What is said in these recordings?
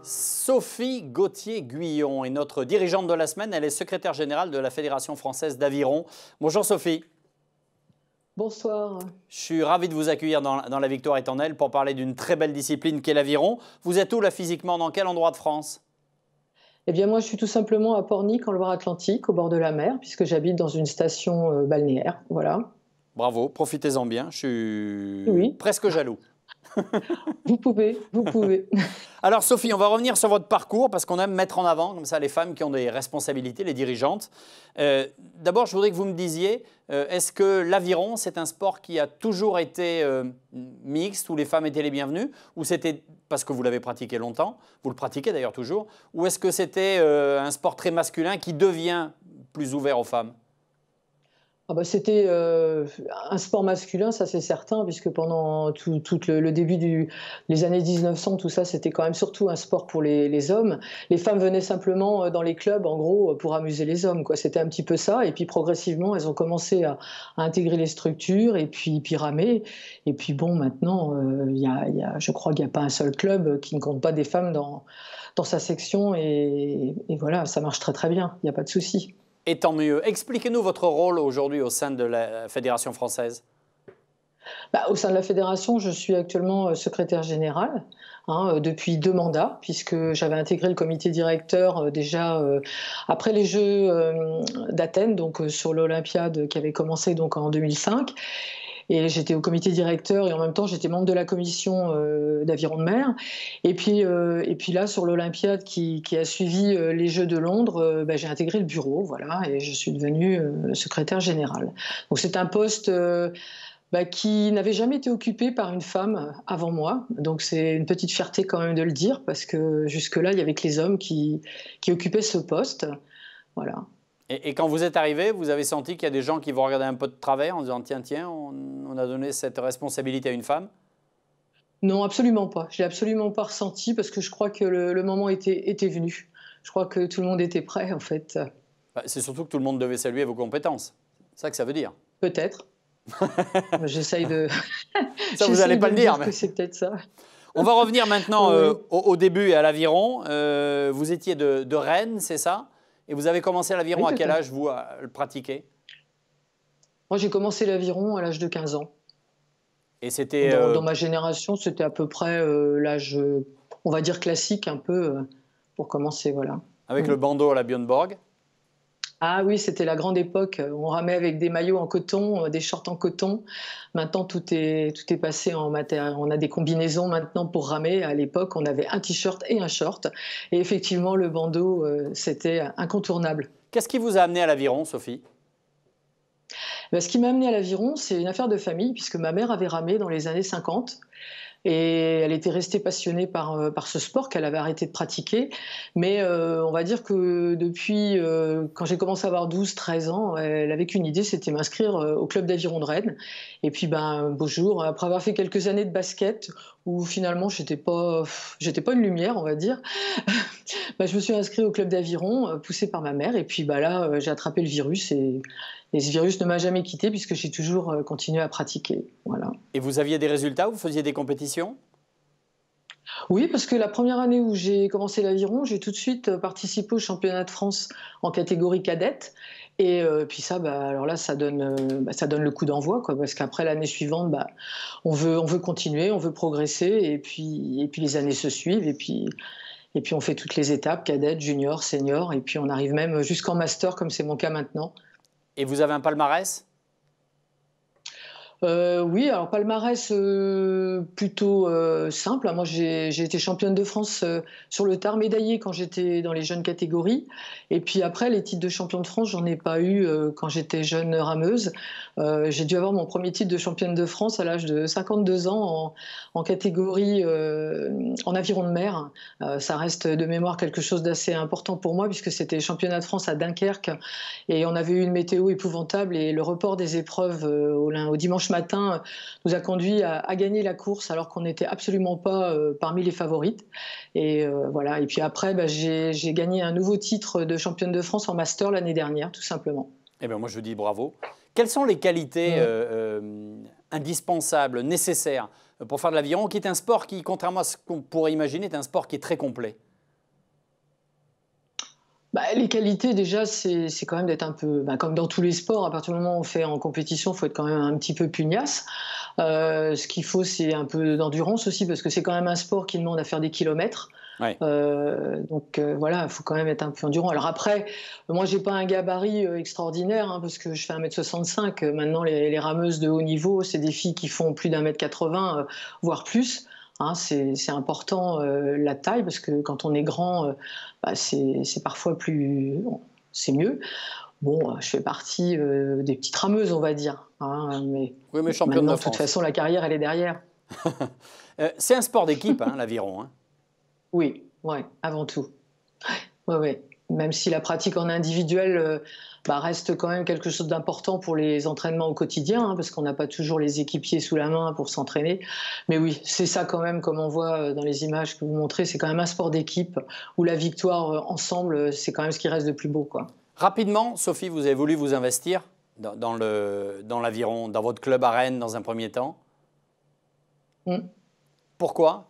Sophie Gauthier-Guyon est notre dirigeante de la semaine. Elle est secrétaire générale de la Fédération française d'aviron. Bonjour Sophie. Bonsoir. Je suis ravi de vous accueillir dans La Victoire est en elle pour parler d'une très belle discipline qu'est l'aviron. Vous êtes où là physiquement? Dans quel endroit de France? Eh bien moi je suis tout simplement à Pornic en Loire-Atlantique, au bord de la mer, puisque j'habite dans une station balnéaire. Voilà. Bravo, profitez-en bien. Je suis Oui. presque jaloux. Vous pouvez, vous pouvez. Alors Sophie, on va revenir sur votre parcours parce qu'on aime mettre en avant comme ça les femmes qui ont des responsabilités, les dirigeantes. D'abord, je voudrais que vous me disiez, est-ce que l'aviron, c'est un sport qui a toujours été mixte, où les femmes étaient les bienvenues, ou c'était parce que vous l'avez pratiqué longtemps, vous le pratiquez d'ailleurs toujours, ou est-ce que c'était un sport très masculin qui devient plus ouvert aux femmes? Ah bah c'était un sport masculin, ça c'est certain, puisque pendant tout le début des années 1900, tout ça, c'était quand même surtout un sport pour les hommes. Les femmes venaient simplement dans les clubs, en gros, pour amuser les hommes, quoi. C'était un petit peu ça. Et puis progressivement, elles ont commencé à intégrer les structures et puis ramer. Et puis bon, maintenant, je crois qu'il n'y a pas un seul club qui ne compte pas des femmes dans sa section. Et voilà, ça marche très très bien, il n'y a pas de souci. Et tant mieux. Expliquez-nous votre rôle aujourd'hui au sein de la Fédération française. Au sein de la fédération, je suis actuellement secrétaire générale depuis 2 mandats, puisque j'avais intégré le comité directeur déjà après les Jeux d'Athènes, donc sur l'Olympiade qui avait commencé donc en 2005. Et j'étais au comité directeur et en même temps j'étais membre de la commission d'aviron de mer. Et puis là sur l'Olympiade qui a suivi les Jeux de Londres, j'ai intégré le bureau, voilà, et je suis devenue secrétaire générale. Donc c'est un poste qui n'avait jamais été occupé par une femme avant moi. Donc c'est une petite fierté quand même de le dire, parce que jusque-là il y avait que les hommes qui occupaient ce poste, voilà. Et quand vous êtes arrivé, vous avez senti qu'il y a des gens qui vous regardaient un peu de travers en disant « Tiens, on a donné cette responsabilité à une femme ». Non, absolument pas. Je ne l'ai absolument pas ressenti parce que je crois que le moment était venu. Je crois que tout le monde était prêt, en fait. C'est surtout que tout le monde devait saluer vos compétences. C'est ça que ça veut dire. Peut-être. J'essaye de... Ça, vous n'allez pas le dire. Mais... c'est peut-être ça. On va revenir maintenant oui. au début et à l'aviron. Vous étiez de Rennes, c'est ça? Et vous avez commencé l'aviron à quel âge, vous, à le pratiquer? Moi, j'ai commencé l'aviron à l'âge de 15 ans. Et c'était... Dans ma génération, c'était à peu près l'âge, on va dire, classique, un peu, pour commencer, voilà. Avec le bandeau à la Björn Borg? Ah oui, c'était la grande époque. On ramait avec des maillots en coton, des shorts en coton. Maintenant, tout est passé en matériel. On a des combinaisons maintenant pour ramer. À l'époque, on avait un t-shirt et un short. Et effectivement, le bandeau, c'était incontournable. Qu'est-ce qui vous a amené à l'aviron, Sophie? Ce qui m'a amené à l'aviron, c'est une affaire de famille, puisque ma mère avait ramé dans les années 50. Et elle était restée passionnée par ce sport qu'elle avait arrêté de pratiquer. Mais on va dire que depuis, quand j'ai commencé à avoir 12-13 ans, elle avait qu'une idée, c'était m'inscrire au club d'aviron de Rennes. Et puis, un beau jour, après avoir fait quelques années de basket, où finalement, j'étais pas une lumière, on va dire, je me suis inscrite au club d'aviron, poussée par ma mère. Et puis là, j'ai attrapé le virus et ce virus ne m'a jamais quitté puisque j'ai toujours continué à pratiquer. Voilà. Et vous aviez des résultats? Vous faisiez des compétitions? Oui, parce que la première année où j'ai commencé l'aviron, j'ai tout de suite participé au championnat de France en catégorie cadette. Et puis ça, alors là, ça donne le coup d'envoi, quoi, parce qu'après l'année suivante, on veut continuer, on veut progresser, et puis les années se suivent, et puis on fait toutes les étapes, cadette, junior, senior, et puis on arrive même jusqu'en master, comme c'est mon cas maintenant. Et vous avez un palmarès? Oui, alors palmarès plutôt simple. Moi, j'ai été championne de France sur le tard, médaillée quand j'étais dans les jeunes catégories. Et puis après, les titres de champion de France, j'en ai pas eu quand j'étais jeune rameuse. J'ai dû avoir mon premier titre de championne de France à l'âge de 52 ans en catégorie en aviron de mer. Ça reste de mémoire quelque chose d'assez important pour moi puisque c'était championnat de France à Dunkerque et on avait eu une météo épouvantable et le report des épreuves au dimanche matin nous a conduit à gagner la course alors qu'on n'était absolument pas parmi les favorites. Et voilà. Et puis après, j'ai gagné un nouveau titre de championne de France en master l'année dernière, tout simplement. Eh bien, moi, je vous dis bravo. Quelles sont les qualités indispensables, nécessaires pour faire de l'aviron, qui est un sport qui, contrairement à ce qu'on pourrait imaginer, est un sport qui est très complet? Les qualités, déjà, c'est quand même d'être un peu, comme dans tous les sports, à partir du moment où on fait en compétition, il faut être quand même un petit peu pugnace. Ce qu'il faut, c'est un peu d'endurance aussi, parce que c'est quand même un sport qui demande à faire des kilomètres. Ouais. Donc voilà, il faut quand même être un peu endurant. Alors après, moi j'ai pas un gabarit extraordinaire, hein, parce que je fais 1,65 m. Maintenant les rameuses de haut niveau, c'est des filles qui font plus d'1,80 m, voire plus. Hein, c'est important la taille, parce que quand on est grand, c'est parfois plus... Bon, c'est mieux. Bon, je fais partie des petites rameuses, on va dire. Hein, mais oui, mais championne maintenant, de de toute France. façon, la carrière, elle est derrière. C'est un sport d'équipe, hein, l'aviron. Hein. Oui, ouais, avant tout. Ouais, ouais. Même si la pratique en individuel reste quand même quelque chose d'important pour les entraînements au quotidien, hein, parce qu'on n'a pas toujours les équipiers sous la main pour s'entraîner. Mais oui, c'est ça quand même, comme on voit dans les images que vous montrez, c'est quand même un sport d'équipe où la victoire ensemble, c'est quand même ce qui reste de plus beau, quoi. Rapidement, Sophie, vous avez voulu vous investir dans l'aviron, dans votre club à Rennes dans un premier temps. Pourquoi ?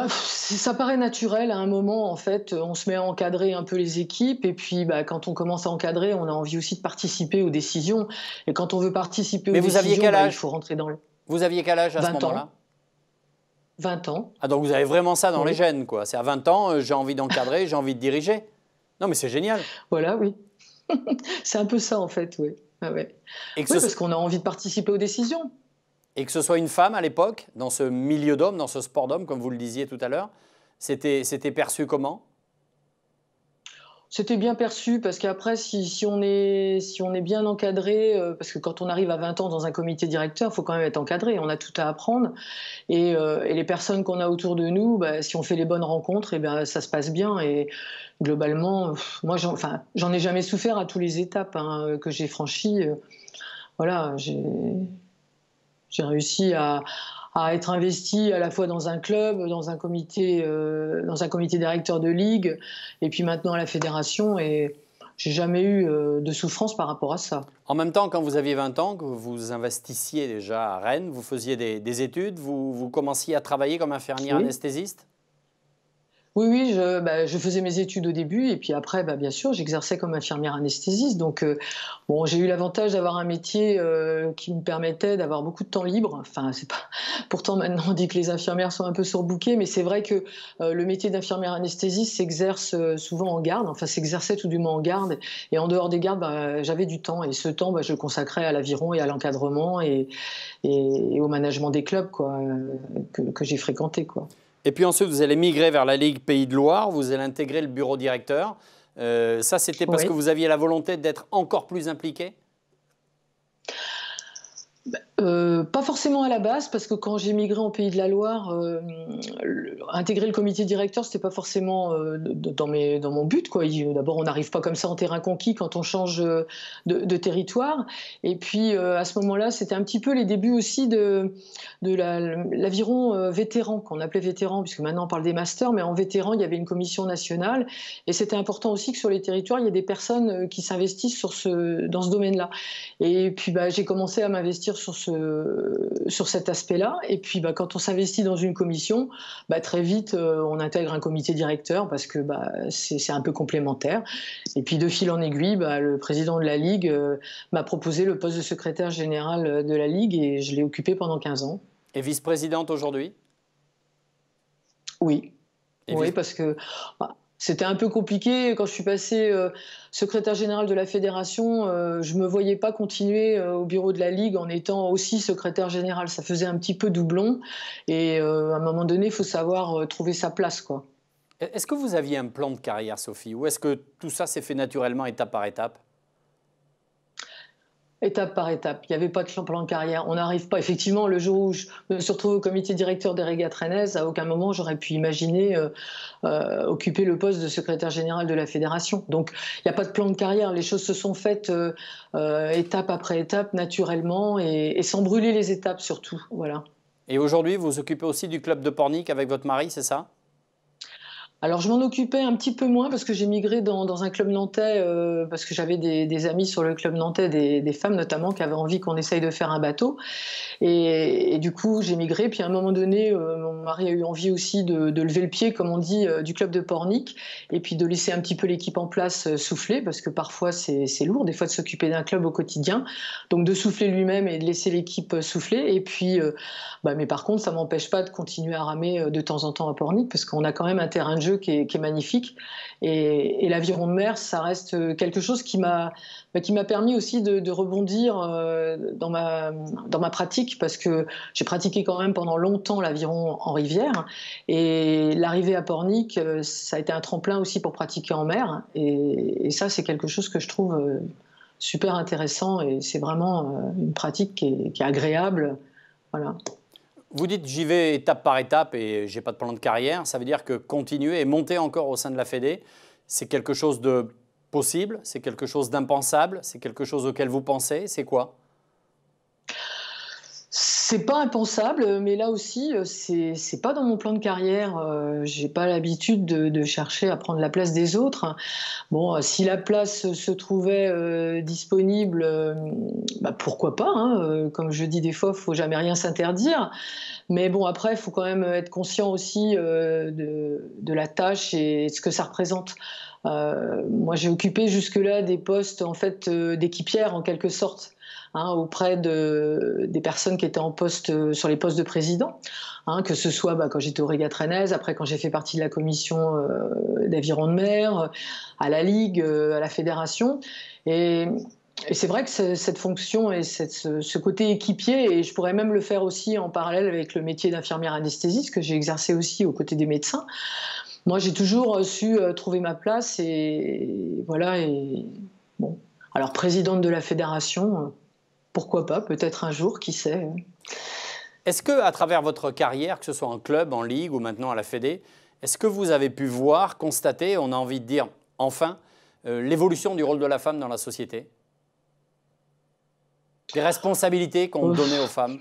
Ça paraît naturel à un moment, en fait, on se met à encadrer un peu les équipes, et puis quand on commence à encadrer, on a envie aussi de participer aux décisions. Et quand on veut participer aux décisions, vous aviez quel âge ? Il faut rentrer dans le... Vous aviez quel âge à ce moment-là ? 20 ans. Ah, donc vous avez vraiment ça dans les gènes, quoi. C'est à 20 ans, j'ai envie d'encadrer, j'ai envie de diriger. Non, mais c'est génial. Voilà, oui. C'est un peu ça, en fait, oui. Ah ouais. Parce qu'on a envie de participer aux décisions. Et que ce soit une femme à l'époque, dans ce milieu d'hommes, dans ce sport d'hommes, comme vous le disiez tout à l'heure, c'était perçu comment ? C'était bien perçu, parce qu'après, si on est bien encadré, parce que quand on arrive à 20 ans dans un comité directeur, il faut quand même être encadré, on a tout à apprendre. Et les personnes qu'on a autour de nous, si on fait les bonnes rencontres, ça se passe bien. Et globalement, moi, j'en ai jamais souffert à toutes les étapes que j'ai franchies. Voilà, j'ai réussi à être investi à la fois dans un club, dans un comité directeur de ligue, et puis maintenant à la fédération, et j'ai jamais eu de souffrance par rapport à ça. En même temps, quand vous aviez 20 ans, que vous investissiez déjà à Rennes, vous faisiez des études, vous commenciez à travailler comme infirmière anesthésiste ? Oui, je faisais mes études au début, et puis après, bien sûr, j'exerçais comme infirmière anesthésiste. Donc, j'ai eu l'avantage d'avoir un métier qui me permettait d'avoir beaucoup de temps libre. Enfin, c'est pas... Pourtant, maintenant, on dit que les infirmières sont un peu surbookées, mais c'est vrai que le métier d'infirmière anesthésiste s'exerce souvent en garde. Enfin, s'exerçait tout du moins en garde. Et en dehors des gardes, j'avais du temps. Et ce temps, je le consacrais à l'aviron et à l'encadrement et au management des clubs, quoi, que j'ai fréquentés, quoi. Et puis ensuite, vous allez migrer vers la Ligue Pays de Loire, vous allez intégrer le bureau directeur. Ça, c'était parce que vous aviez la volonté d'être encore plus impliqué ? Pas forcément à la base, parce que quand j'ai migré en Pays de la Loire, intégrer le comité directeur, c'était pas forcément dans mon but, quoi. D'abord, on n'arrive pas comme ça en terrain conquis quand on change de territoire. Et puis, à ce moment-là, c'était un petit peu les débuts aussi de l'aviron vétéran, qu'on appelait vétéran, puisque maintenant on parle des masters, mais en vétéran, il y avait une commission nationale. Et c'était important aussi que sur les territoires, il y ait des personnes qui s'investissent dans ce domaine-là. Et puis, j'ai commencé à m'investir sur cet aspect-là. Et puis, quand on s'investit dans une commission, très vite, on intègre un comité directeur, parce que c'est un peu complémentaire. Et puis, de fil en aiguille, le président de la Ligue m'a proposé le poste de secrétaire général de la Ligue, et je l'ai occupé pendant 15 ans. Et vice-présidente aujourd'hui ? Oui. Oui, parce que... c'était un peu compliqué. Quand je suis passée secrétaire générale de la fédération, je ne me voyais pas continuer au bureau de la Ligue en étant aussi secrétaire général. Ça faisait un petit peu doublon. Et à un moment donné, il faut savoir trouver sa place, quoi. Est-ce que vous aviez un plan de carrière, Sophie, ou est-ce que tout ça s'est fait naturellement, étape par étape ? Étape par étape. Il n'y avait pas de plan de carrière. On n'arrive pas. Effectivement, le jour où je me suis retrouvée au comité directeur des régates rennaises, à aucun moment j'aurais pu imaginer occuper le poste de secrétaire général de la fédération. Donc, il n'y a pas de plan de carrière. Les choses se sont faites étape après étape, naturellement, et sans brûler les étapes surtout. Voilà. Et aujourd'hui, vous vous occupez aussi du club de Pornic avec votre mari, c'est ça ? Alors, je m'en occupais un petit peu moins parce que j'ai migré dans un club nantais, parce que j'avais des amis sur le club nantais, des femmes notamment, qui avaient envie qu'on essaye de faire un bateau. Et du coup, j'ai migré. Puis à un moment donné, mon mari a eu envie aussi de lever le pied, comme on dit, du club de Pornic, et puis de laisser un petit peu l'équipe en place souffler, parce que parfois c'est lourd, des fois, de s'occuper d'un club au quotidien. Donc de souffler lui-même et de laisser l'équipe souffler. Et puis, mais par contre, ça m'empêche pas de continuer à ramer de temps en temps à Pornic, parce qu'on a quand même un terrain de jeu qui est magnifique. Et l'aviron de mer, ça reste quelque chose qui m'a permis aussi de rebondir dans ma pratique, parce que j'ai pratiqué quand même pendant longtemps l'aviron en rivière, et l'arrivée à Pornic, ça a été un tremplin aussi pour pratiquer en mer, et ça, c'est quelque chose que je trouve super intéressant, et c'est vraiment une pratique qui est agréable. Voilà. Vous dites j'y vais étape par étape et j'ai pas de plan de carrière. Ça veut dire que continuer et monter encore au sein de la Fédé, c'est quelque chose de possible, c'est quelque chose d'impensable, c'est quelque chose auquel vous pensez, c'est quoi? C'est pas impensable, mais là aussi, c'est pas dans mon plan de carrière. J'ai pas l'habitude de chercher à prendre la place des autres. Bon, si la place se trouvait disponible, pourquoi pas, hein, comme je dis des fois, faut jamais rien s'interdire. Mais bon, après, il faut quand même être conscient aussi de la tâche et de ce que ça représente. Moi, j'ai occupé jusque-là des postes en fait d'équipière en quelque sorte, hein, auprès des personnes qui étaient en poste sur les postes de président, hein, que ce soit quand j'étais au Régates Rennaises, après quand j'ai fait partie de la commission d'aviron de mer, à la Ligue, à la fédération. Et c'est vrai que cette fonction et ce côté équipier, et je pourrais même le faire aussi en parallèle avec le métier d'infirmière anesthésiste que j'ai exercé aussi aux côtés des médecins. Moi, j'ai toujours su trouver ma place, et voilà. Et bon, alors présidente de la fédération, pourquoi pas, peut-être un jour, qui sait. Est-ce que, à travers votre carrière, que ce soit en club, en ligue ou maintenant à la Fédé, est-ce que vous avez pu voir, constater, on a envie de dire enfin, l'évolution du rôle de la femme dans la société? Des responsabilités qu'on donnait aux femmes?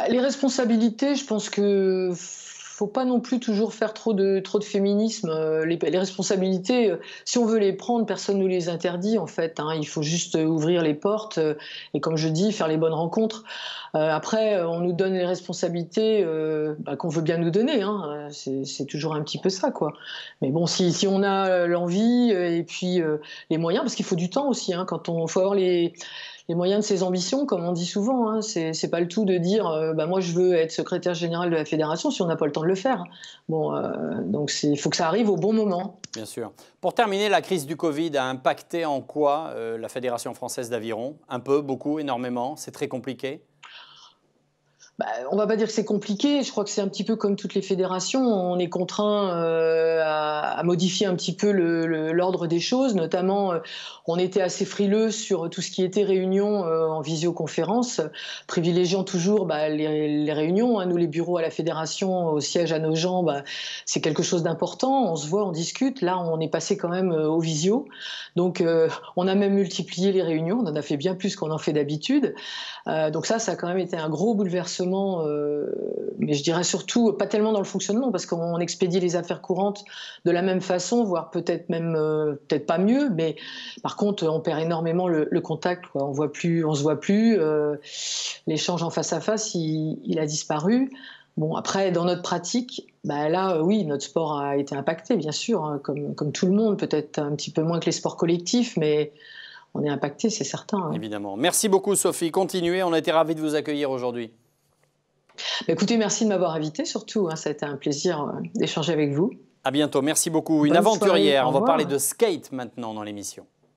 Les responsabilités, je pense que faut pas non plus toujours faire trop de féminisme. Les responsabilités, si on veut les prendre, personne nous les interdit en fait, hein. Il faut juste ouvrir les portes et, comme je dis, faire les bonnes rencontres. Après, on nous donne les responsabilités qu'on veut bien nous donner, hein. C'est toujours un petit peu ça, quoi. Mais bon, si on a l'envie et puis les moyens, parce qu'il faut du temps aussi, hein, faut avoir les moyens de ses ambitions, comme on dit souvent, hein. C'est pas le tout de dire moi je veux être secrétaire général de la fédération si on n'a pas le temps de le faire. Bon, donc il faut que ça arrive au bon moment. Bien sûr. Pour terminer, la crise du Covid a impacté en quoi la Fédération française d'aviron? Un peu, beaucoup, énormément? C'est très compliqué? On ne va pas dire que c'est compliqué, je crois que c'est un petit peu comme toutes les fédérations, on est contraint à modifier un petit peu l'ordre des choses, notamment on était assez frileux sur tout ce qui était réunion en visioconférence, privilégiant toujours les réunions, hein. Nous, les bureaux à la fédération, au siège à Nogent, c'est quelque chose d'important, on se voit, on discute, là on est passé quand même au visio, donc on a même multiplié les réunions, on en a fait bien plus qu'on en fait d'habitude, donc ça a quand même été un gros bouleversement. Mais je dirais surtout pas tellement dans le fonctionnement, parce qu'on expédie les affaires courantes de la même façon, voire peut-être même peut-être pas mieux, mais par contre on perd énormément le contact, quoi. On se voit plus, l'échange en face à face il a disparu. Bon, après, dans notre pratique, là oui, notre sport a été impacté, bien sûr, hein, comme tout le monde, peut-être un petit peu moins que les sports collectifs, mais on est impacté, c'est certain, hein. Évidemment. Merci beaucoup Sophie, continuez, on a été ravis de vous accueillir aujourd'hui. Écoutez, merci de m'avoir invité, surtout, hein, ça a été un plaisir d'échanger avec vous. À bientôt, merci beaucoup. Une Bonne aventurière, soirée, on va parler de skate maintenant dans l'émission.